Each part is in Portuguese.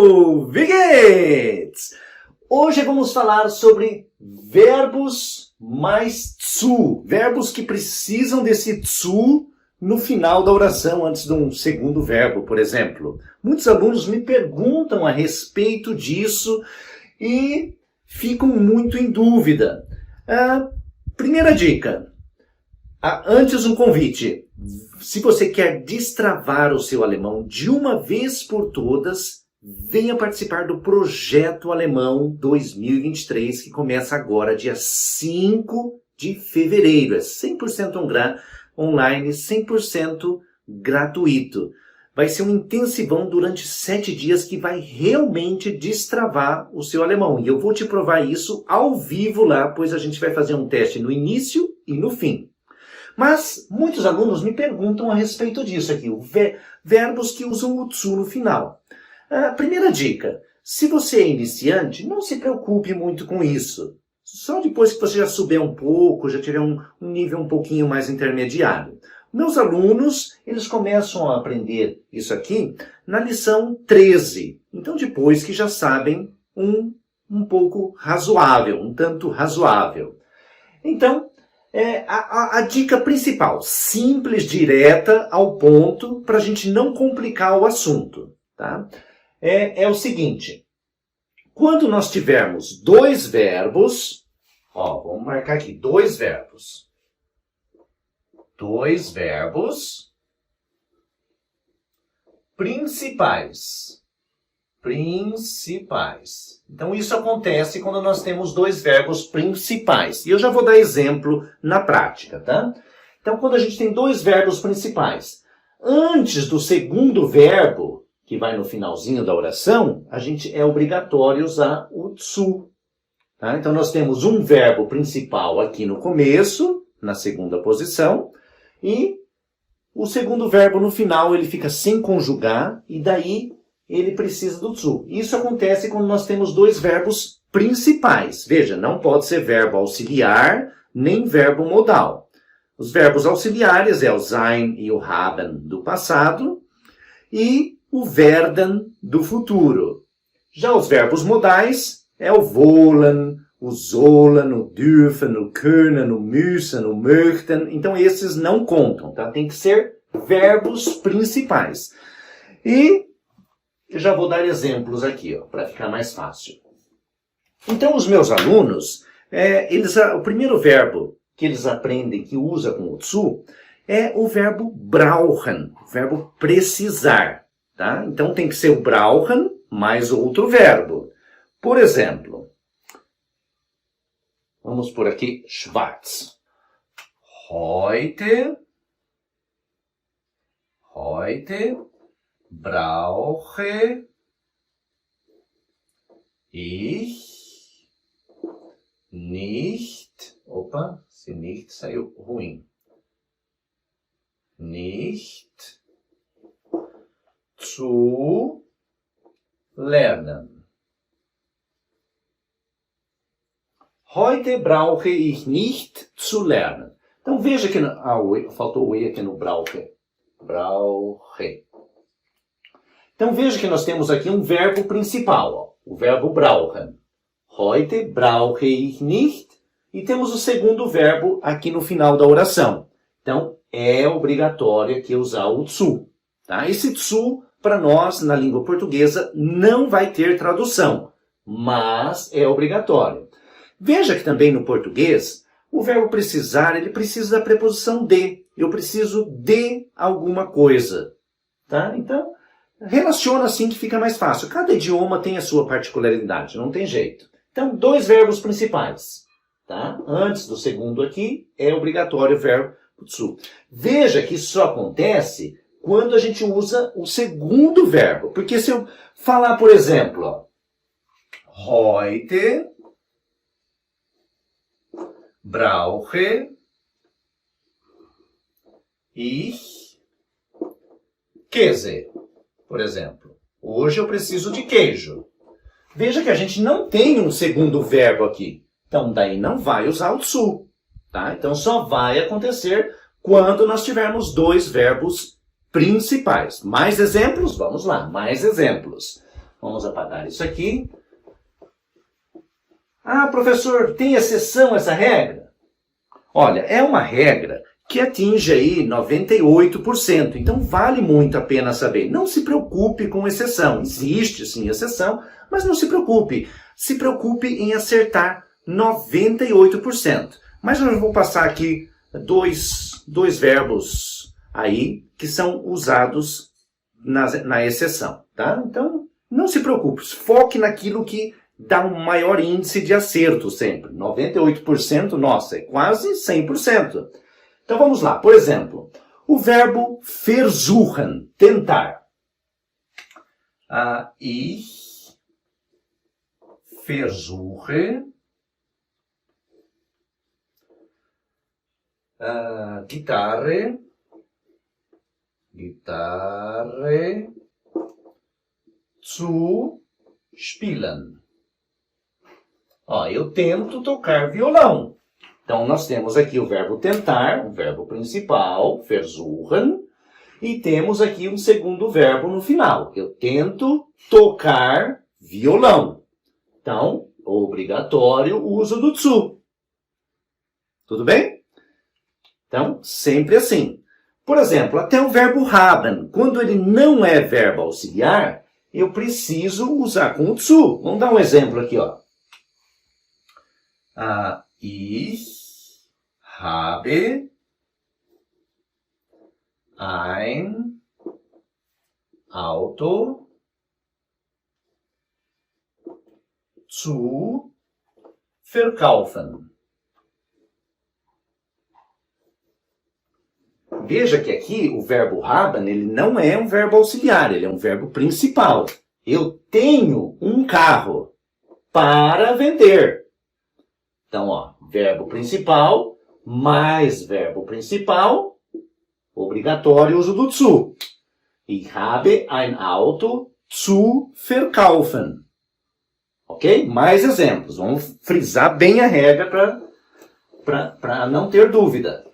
Hallo, wie geht's? Hoje vamos falar sobre verbos mais zu, verbos que precisam desse zu no final da oração, antes de um segundo verbo, por exemplo. Muitos alunos me perguntam a respeito disso e ficam muito em dúvida. Primeira dica, antes um convite. Se você quer destravar o seu alemão de uma vez por todas, venha participar do Projeto Alemão 2023, que começa agora, dia 5 de fevereiro. É 100% online, 100% gratuito. Vai ser um intensivão durante 7 dias que vai realmente destravar o seu alemão. E eu vou te provar isso ao vivo lá, pois a gente vai fazer um teste no início e no fim. Mas muitos alunos me perguntam a respeito disso aqui, verbos que usam o zu no final. Primeira dica, se você é iniciante, não se preocupe muito com isso. Só depois que você já souber um pouco, já tiver um nível um pouquinho mais intermediário. Meus alunos, eles começam a aprender isso aqui na lição 13. Então, depois que já sabem um pouco razoável, um tanto razoável. Então, a dica principal, simples, direta, ao ponto, para a gente não complicar o assunto, tá? É o seguinte, quando nós tivermos dois verbos, vamos marcar aqui, dois verbos principais. Então, isso acontece quando nós temos dois verbos principais. E eu já vou dar exemplo na prática, tá? Então, quando a gente tem dois verbos principais, antes do segundo verbo, que vai no finalzinho da oração, é obrigatório usar o zu. Tá? Então, nós temos um verbo principal aqui no começo, na segunda posição, e o segundo verbo no final, ele fica sem conjugar, e daí ele precisa do zu. Isso acontece quando nós temos dois verbos principais. Veja, não pode ser verbo auxiliar, nem verbo modal. Os verbos auxiliares é o sein e o haben do passado e o werden do futuro. Já os verbos modais é o wollen, o sollen, o dürfen, o können, o müssen, o möchten. Então esses não contam, tá? Tem que ser verbos principais. E eu já vou dar exemplos aqui, para ficar mais fácil. Então, os meus alunos, o primeiro verbo que eles aprendem, que usa com o zu, é o verbo brauchen, o verbo precisar. Tá? Então, tem que ser o brauchen mais outro verbo. Por exemplo, vamos por aqui, schwarz. Heute brauche ich nicht, se nicht saiu ruim, nicht zu lernen. Heute brauche ich nicht zu lernen. Então veja que faltou o E aqui no brauche. Então veja que nós temos aqui um verbo principal, o verbo brauchen. Heute brauche ich nicht. E temos o segundo verbo aqui no final da oração. Então é obrigatório aqui usar o zu. Tá? Esse zu, para nós, na língua portuguesa, não vai ter tradução, mas é obrigatório. Veja que também no português, o verbo precisar, ele precisa da preposição de. Eu preciso de alguma coisa. Tá? Então, relaciona assim que fica mais fácil. Cada idioma tem a sua particularidade, não tem jeito. Então, dois verbos principais. Tá? Antes do segundo aqui, é obrigatório o verbo zu. Veja que isso só acontece quando a gente usa o segundo verbo. Porque se eu falar, por exemplo, heute brauche ich Käse, por exemplo. Hoje eu preciso de queijo. Veja que a gente não tem um segundo verbo aqui. Então, daí não vai usar o zu. Tá? Então, só vai acontecer quando nós tivermos dois verbos principais. Mais exemplos? Vamos lá, mais exemplos. Vamos apagar isso aqui. Ah, professor, tem exceção a essa regra? Olha, é uma regra que atinge aí 98%. Então vale muito a pena saber. Não se preocupe com exceção. Existe sim exceção, mas não se preocupe. Se preocupe em acertar 98%. Mas eu vou passar aqui dois verbos aí que são usados na exceção, tá? Então, não se preocupe. Foque naquilo que dá um maior índice de acerto sempre. 98%, nossa, é quase 100%. Então vamos lá. Por exemplo, o verbo versuchen, tentar. Ich versuche Gitarre zu spielen. Ó, eu tento tocar violão. Então, nós temos aqui o verbo tentar, o verbo principal, versuchen, e temos aqui um segundo verbo no final. Eu tento tocar violão. Então, obrigatório o uso do zu. Tudo bem? Então, sempre assim. Por exemplo, até o verbo haben, quando ele não é verbo auxiliar, eu preciso usar com o zu. Vamos dar um exemplo aqui, ó. Ich habe ein Auto zu verkaufen. Veja que aqui o verbo haben, ele não é um verbo auxiliar, ele é um verbo principal. Eu tenho um carro para vender. Então, ó, verbo principal mais verbo principal, obrigatório uso do zu. Ich habe ein Auto zu verkaufen. Ok? Mais exemplos. Vamos frisar bem a regra para não ter dúvida.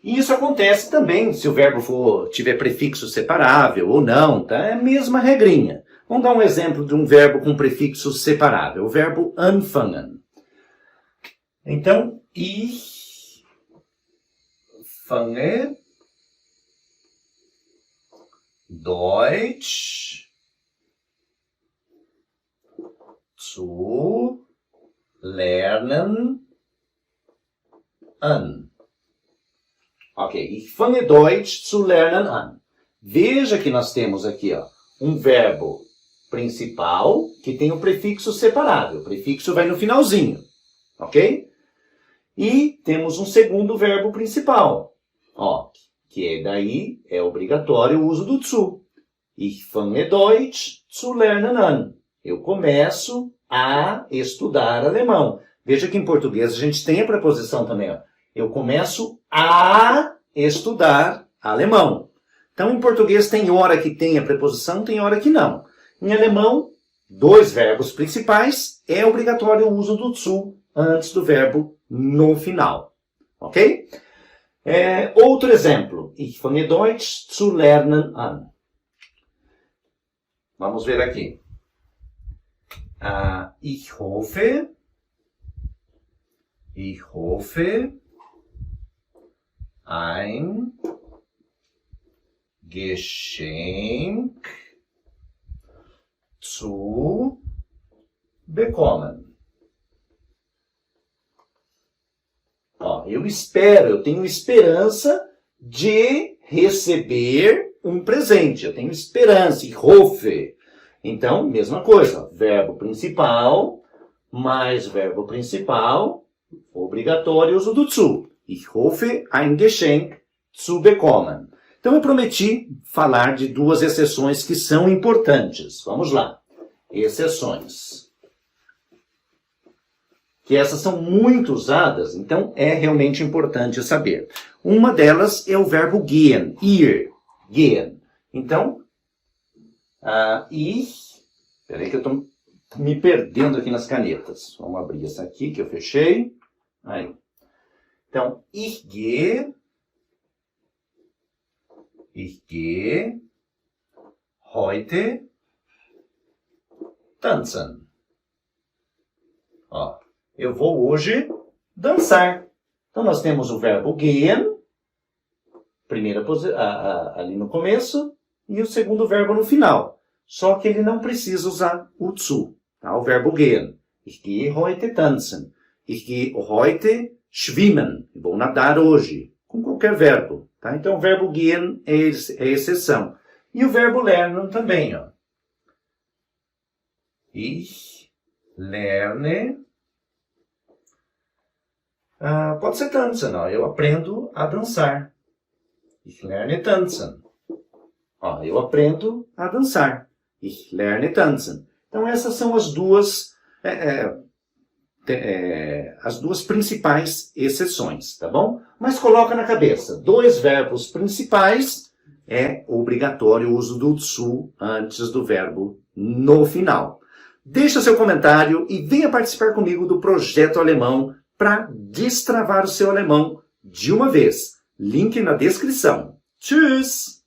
E isso acontece também se o verbo tiver prefixo separável ou não, tá? É a mesma regrinha. Vamos dar um exemplo de um verbo com prefixo separável, o verbo anfangen. Então, ich fange Deutsch zu lernen an. Ok, ich fange Deutsch zu lernen an. Veja que nós temos aqui, ó, um verbo principal que tem um prefixo separável. O prefixo vai no finalzinho, ok? E temos um segundo verbo principal, ó, que daí é obrigatório o uso do zu. Ich fange Deutsch zu lernen an. Eu começo a estudar alemão. Veja que em português a gente tem a preposição também, ó. Eu começo a estudar alemão. Então, em português tem hora que tem a preposição, tem hora que não. Em alemão, dois verbos principais, é obrigatório o uso do zu antes do verbo no final. Ok? Outro exemplo. Ich fange Deutsch zu lernen an. Vamos ver aqui. Ich hoffe, ein Geschenk zu bekommen. Ó, eu tenho esperança de receber um presente. Eu tenho esperança, ich hoffe. Então, mesma coisa, verbo principal mais verbo principal, obrigatório uso do zu. Ich hoffe, ein Geschenk zu bekommen. Então, eu prometi falar de duas exceções que são importantes. Vamos lá. Exceções. Que essas são muito usadas, então é realmente importante saber. Uma delas é o verbo gehen, ir, gehen. Então, Peraí que eu estou me perdendo aqui nas canetas. Vamos abrir essa aqui que eu fechei. Aí. Então, ich gehe heute tanzen. Ó, eu vou hoje dançar. Então, nós temos o verbo gehen, ali no começo, e o segundo verbo no final. Só que ele não precisa usar o zu, tá? O verbo gehen. Ich gehe heute tanzen. Ich gehe heute schwimmen. Eu vou nadar hoje. Com qualquer verbo, tá? Então, o verbo gehen é exceção. E o verbo lernen também, ó. Ich lerne... pode ser tanzen, ó. Eu aprendo a dançar. Ich lerne tanzen. Ó, eu aprendo a dançar. Ich lerne tanzen. Então, essas são as duas principais exceções, tá bom? Mas coloca na cabeça, 2 verbos principais é obrigatório o uso do zu antes do verbo no final. Deixa seu comentário e venha participar comigo do Projeto Alemão para destravar o seu alemão de uma vez. Link na descrição. Tschüss!